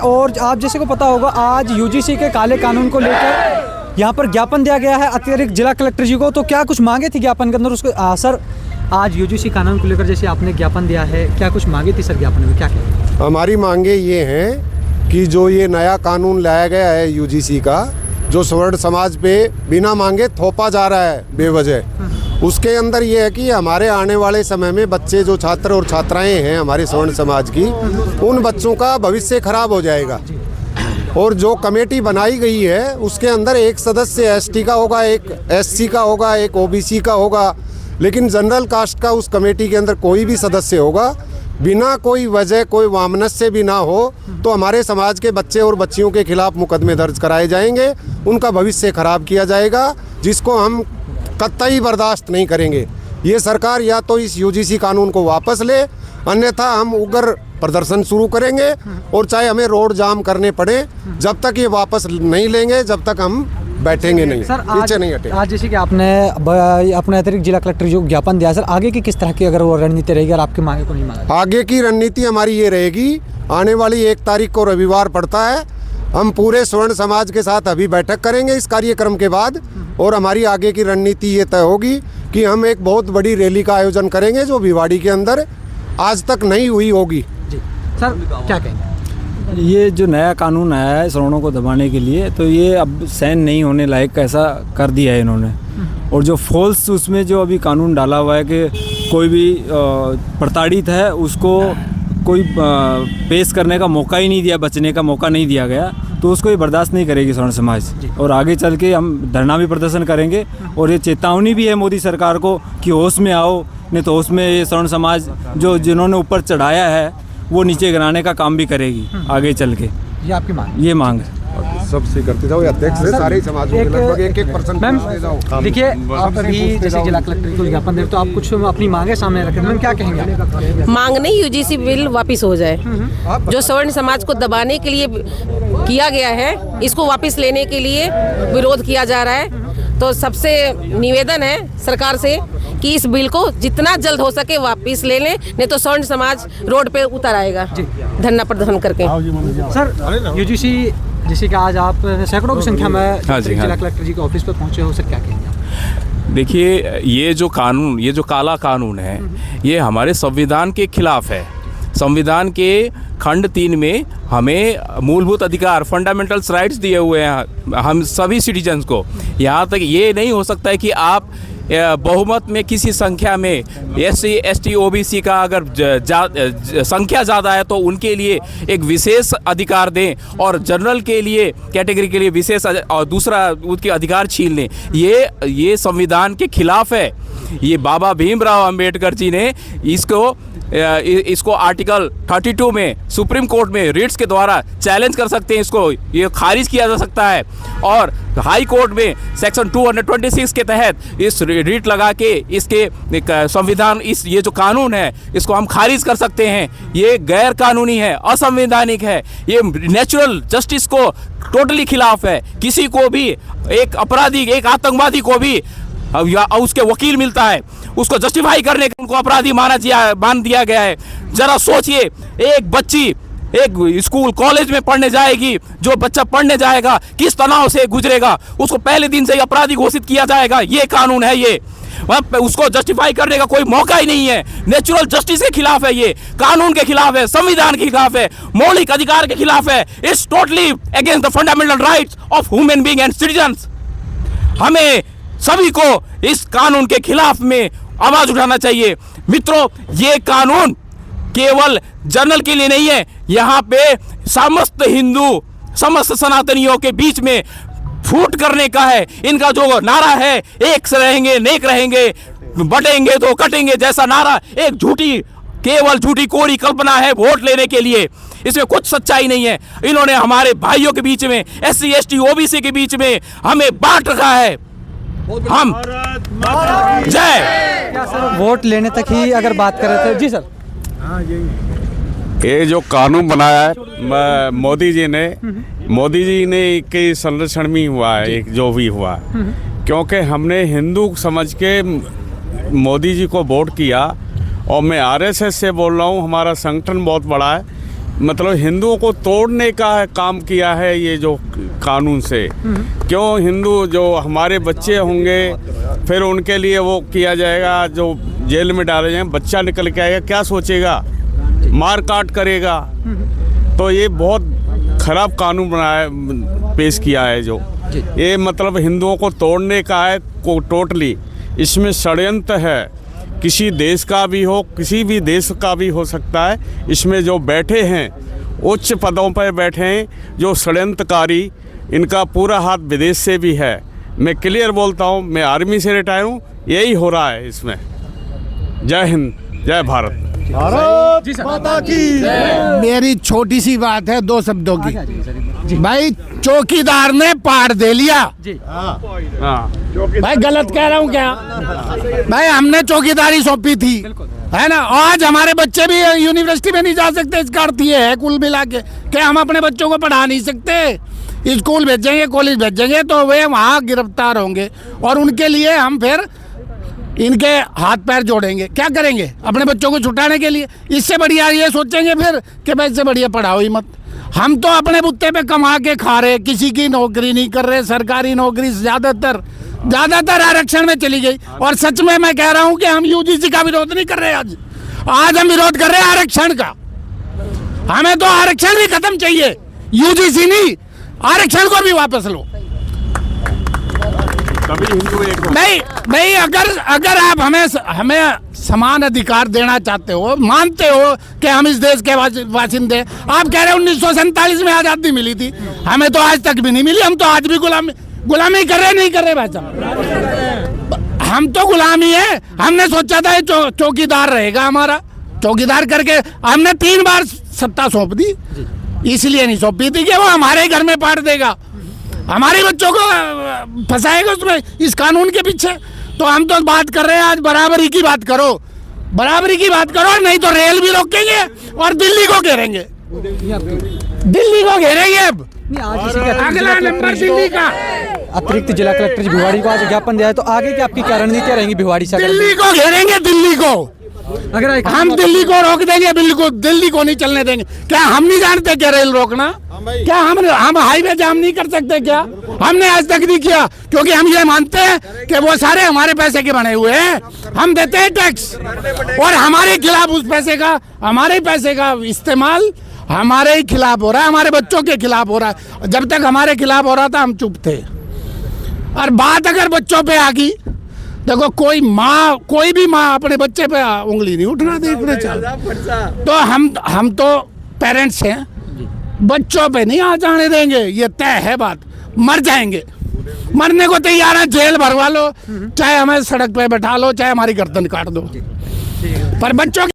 और आप जैसे को पता होगा आज यूजीसी के काले कानून को लेकर यहाँ पर ज्ञापन दिया गया है अतिरिक्त जिला कलेक्टर जी को। तो क्या कुछ मांगे थी ज्ञापन के अंदर उसको सर आज यूजीसी कानून को लेकर जैसे आपने ज्ञापन दिया है, क्या कुछ मांगे थी सर ज्ञापन में, क्या क्या? हमारी मांगे ये हैं कि जो ये नया कानून लाया गया है यूजीसी का, जो स्वर्ण समाज पे बिना मांगे थोपा जा रहा है बेवजह, उसके अंदर ये है कि हमारे आने वाले समय में बच्चे जो छात्र और छात्राएं हैं हमारे स्वर्ण समाज की, उन बच्चों का भविष्य खराब हो जाएगा। और जो कमेटी बनाई गई है उसके अंदर एक सदस्य एसटी का होगा, एक एससी का होगा, एक ओबीसी का होगा, लेकिन जनरल कास्ट का उस कमेटी के अंदर कोई भी सदस्य होगा, बिना कोई वजह कोई वामनस्य भी ना हो तो हमारे समाज के बच्चे और बच्चियों के खिलाफ मुकदमे दर्ज कराए जाएंगे, उनका भविष्य खराब किया जाएगा, जिसको हम कतई बर्दाश्त नहीं करेंगे। ये सरकार या तो इस यूजीसी कानून को वापस ले, अन्यथा हम उग्र प्रदर्शन शुरू करेंगे और चाहे हमें रोड जाम करने पड़े, जब तक ये वापस नहीं लेंगे जब तक हम बैठेंगे नहीं, पीछे नहीं हटेंगे। आज जैसे कि आपने अपने अतिरिक्त जिला कलेक्टर जो ज्ञापन दिया सर, आगे की किस तरह की अगर वो रणनीति रहेगी और आपकी मांगे को नहीं मांगा? आगे की रणनीति हमारी ये रहेगी, आने वाली 1 तारीख को रविवार पड़ता है, हम पूरे स्वर्ण समाज के साथ अभी बैठक करेंगे इस कार्यक्रम के बाद, और हमारी आगे की रणनीति ये तय होगी कि हम एक बहुत बड़ी रैली का आयोजन करेंगे जो भिवाड़ी के अंदर आज तक नहीं हुई होगी। जी सर, क्या कहेंगे? ये जो नया कानून आया है सवर्णों को दबाने के लिए, तो ये अब सहन नहीं होने लायक ऐसा कर दिया है इन्होंने। और जो फॉल्स उसमें जो अभी कानून डाला हुआ है कि कोई भी प्रताड़ित है उसको कोई पेश करने का मौका ही नहीं दिया, बचने का मौका नहीं दिया गया, तो उसको ये बर्दाश्त नहीं करेगी स्वर्ण समाज। और आगे चल के हम धरना भी प्रदर्शन करेंगे और ये चेतावनी भी है मोदी सरकार को कि होश में आओ, नहीं तो होश में ये स्वर्ण समाज जो जिन्होंने ऊपर चढ़ाया है वो नीचे गिराने का काम भी करेगी आगे चल के। ये आपकी मांग? ये मांग है। सब स्वीकृति जाओ, अध्यक्ष से सारे समाजों के लगभग 1% मैम देखिए, आप अभी जैसे जिला कलेक्टर को ज्ञापन दे तो आप कुछ अपनी मांगे सामने रखें, मैम क्या कहेंगे आप? मांग नहीं, यूजीसी बिल वापस हो जाए। जो स्वर्ण समाज को दबाने के लिए किया गया है, इसको वापस लेने के लिए विरोध किया जा रहा है। तो सबसे निवेदन है सरकार से कि इस बिल को जितना जल्द हो सके वापस ले लें, नहीं तो स्वर्ण समाज रोड पे उतर आएगा धरना प्रदर्शन करके। सर यूजीसी जैसे कि आज आप सैकड़ों की संख्या में जिला कलेक्टर जी के ऑफिस पर पहुंचे हो, सर क्या कहेंगे? देखिए, ये जो कानून, ये जो काला कानून है, ये हमारे संविधान के खिलाफ है। संविधान के खंड 3 में हमें मूलभूत अधिकार, फंडामेंटल्स राइट्स दिए हुए हैं हम सभी सिटीजन्स को। यहाँ तक ये नहीं हो सकता है कि आप बहुमत में किसी संख्या में SC ST OBC का अगर संख्या ज़्यादा है तो उनके लिए एक विशेष अधिकार दें और जनरल के लिए, कैटेगरी के लिए विशेष और दूसरा उसके अधिकार छीन लें। ये संविधान के खिलाफ है। ये बाबा भीमराव अंबेडकर जी ने इसको आर्टिकल 32 में सुप्रीम कोर्ट में रिट्स के द्वारा चैलेंज कर सकते हैं, इसको ये खारिज किया जा सकता है। और हाई कोर्ट में सेक्शन 226 के तहत इस रिट लगा के इसके संविधान, ये जो कानून है इसको हम खारिज कर सकते हैं। ये गैर कानूनी है, असंवैधानिक है, ये नेचुरल जस्टिस को टोटली खिलाफ है। किसी को भी, एक अपराधी, एक आतंकवादी को भी या उसके वकील मिलता है, उसको जस्टिफाई करने के उनको अपराधी मान दिया गया है। जरा सोचिए, एक बच्ची एक स्कूल कॉलेज में पढ़ने जाएगी, जो बच्चा पढ़ने जाएगा किस तनाव से गुजरेगा, उसको पहले दिन से ही अपराधी घोषित किया जाएगा। ये कानून है, ये उसको जस्टिफाई करने का कोई मौका ही नहीं है। नेचुरल जस्टिस के खिलाफ है, ये कानून के खिलाफ है, संविधान के खिलाफ है, मौलिक अधिकार के खिलाफ है। It's totally against the fundamental rights of human being and citizens. हमें सभी को इस कानून के खिलाफ में आवाज उठाना चाहिए। मित्रों, ये कानून केवल जनरल के लिए नहीं है, यहाँ पे समस्त हिंदू, समस्त सनातनियों के बीच में फूट करने का है। इनका जो नारा है, एक से रहेंगे नेक रहेंगे, बटेंगे तो कटेंगे जैसा नारा, एक केवल झूठी कोरी कल्पना है वोट लेने के लिए। इसमें कुछ सच्चाई नहीं है। इन्होंने हमारे भाइयों के बीच में, SC ST OBC के बीच में हमें बांट रखा है। हम जय। क्या सर वोट लेने तक ही अगर बात कर रहे थे? जी सर, ये जो कानून बनाया है मोदी जी ने के संरक्षण में हुआ है, एक जो भी हुआ, क्योंकि हमने हिंदू समझ के मोदी जी को वोट किया। और मैं RSS से बोल रहा हूँ, हमारा संगठन बहुत बड़ा है। मतलब हिंदुओं को तोड़ने का काम किया है ये जो कानून से। क्यों हिंदू जो हमारे बच्चे होंगे फिर उनके लिए वो किया जाएगा, जो जेल में डाले जाएंगे, बच्चा निकल के आएगा क्या सोचेगा, मार काट करेगा। तो ये बहुत खराब कानून बनाया, पेश किया है जो ये मतलब हिंदुओं को तोड़ने का है को टोटली। इसमें षड्यंत्र है, किसी देश का भी हो, किसी भी देश का भी हो सकता है। इसमें जो बैठे हैं उच्च पदों पर बैठे हैं जो षड्यंत्रकारी, इनका पूरा हाथ विदेश से भी है। मैं क्लियर बोलता हूँ, मैं आर्मी से रिटायर हूँ, यही हो रहा है इसमें। जय हिंद, जय भारत। मेरी छोटी सी बात है 2 शब्दों की। भाई चौकीदार ने पार दे लिया। भाई गलत कह रहा हूँ क्या? भाई हमने चौकीदारी सौंपी थी, है ना। आज हमारे बच्चे भी यूनिवर्सिटी में नहीं जा सकते, इसका अर्थ ये है कुल मिला के क्या हम अपने बच्चों को पढ़ा नहीं सकते? स्कूल भेजेंगे, कॉलेज भेजेंगे तो वे वहाँ गिरफ्तार होंगे और उनके लिए हम फिर इनके हाथ पैर जोड़ेंगे। क्या करेंगे अपने बच्चों को छुटाने के लिए? इससे बढ़िया ये सोचेंगे फिर कि भाई इससे बढ़िया पढ़ाओ ही मत। हम तो अपने बुत्ते पे कमा के खा रहे, किसी की नौकरी नहीं कर रहे। सरकारी नौकरी ज़्यादातर आरक्षण में चली गई। और सच में मैं कह रहा हूँ कि हम यूजीसी का विरोध नहीं कर रहे आज हम विरोध कर रहे हैं आरक्षण का। हमें तो आरक्षण भी खत्म चाहिए, यूजीसी नहीं, आरक्षण को भी वापस लो। नहीं अगर आप हमें समान अधिकार देना चाहते हो, मानते हो कि हम इस देश के वासिंदे, आप कह रहे हो 1947 में आज़ादी मिली थी, हमें तो आज तक भी नहीं मिली। हम तो आज भी गुलामी कर रहे, नहीं कर रहे भाई साहब। हम तो गुलामी है। हमने सोचा था चौकीदार रहेगा हमारा, चौकीदार करके हमने 3 बार सत्ता सौंप दी। इसलिए नहीं सौंपी थी कि वो हमारे घर में पाट देगा, हमारे बच्चों को फंसाएगा उसमें, इस कानून के पीछे। तो हम तो बात कर रहे हैं आज बराबरी की बात करो, बराबरी की बात करो, नहीं तो रेल भी रोकेंगे और दिल्ली को घेरेंगे, दिल्ली को घेरेंगे। अब अगला नंबर दिल्ली का। अतिरिक्त जिला कलेक्टर भिवाड़ी को आज ज्ञापन दिया है, तो आगे की आपकी क्या रणनीतियां रहेंगी भिवाड़ी से? दिल्ली को घेरेंगे, दिल्ली को। अगर हम दिल्ली को रोक देंगे, बिल्कुल दिल्ली को नहीं चलने देंगे। क्या हम नहीं जानते क्या रेल रोकना? क्या हम हाईवे जाम नहीं कर सकते क्या? हमने आज तक नहीं किया, क्योंकि हम ये मानते हैं कि वो सारे हमारे पैसे के बने हुए हैं। हम देते हैं टैक्स और हमारे खिलाफ उस पैसे का, हमारे पैसे का इस्तेमाल हमारे ही खिलाफ हो रहा है, हमारे बच्चों के खिलाफ हो रहा है। जब तक हमारे खिलाफ हो रहा था हम चुप थे। और बात अगर बच्चों पे आ गई, देखो कोई भी माँ अपने बच्चे पे उंगली नहीं उठना देखने चाहिए। तो हम तो पेरेंट्स हैं, बच्चों पे नहीं आ जाने देंगे, ये तय है बात। मर जाएंगे, मरने को तैयार है, जेल भरवा लो, चाहे हमें सड़क पे बैठा लो, चाहे हमारी गर्दन काट दो, पर बच्चों